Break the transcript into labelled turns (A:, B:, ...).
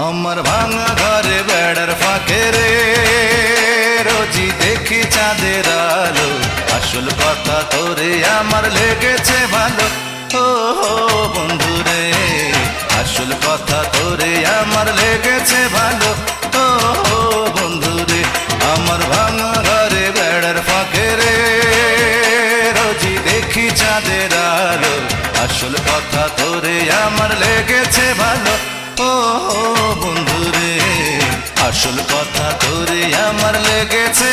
A: আমার ভাঙা ঘরে বেড়ার ফাঁকে রে রোজি দেখি চাঁদের আলো, আসল কথা তোরে আমার লেগেছে ভালো। ও বন্ধু রে, আসল কথা তোরে আমার লেগেছে ভালো। ও বন্ধু রে, আমার ভাঙা ঘরে বেড়ার ফাঁকে রে রোজি দেখি চাঁদের আলো, আসল কথা তোরে আমার লেগেছে ভালো। ও বন্ধু রে, আসল কথা তোরে আমার লেগেছে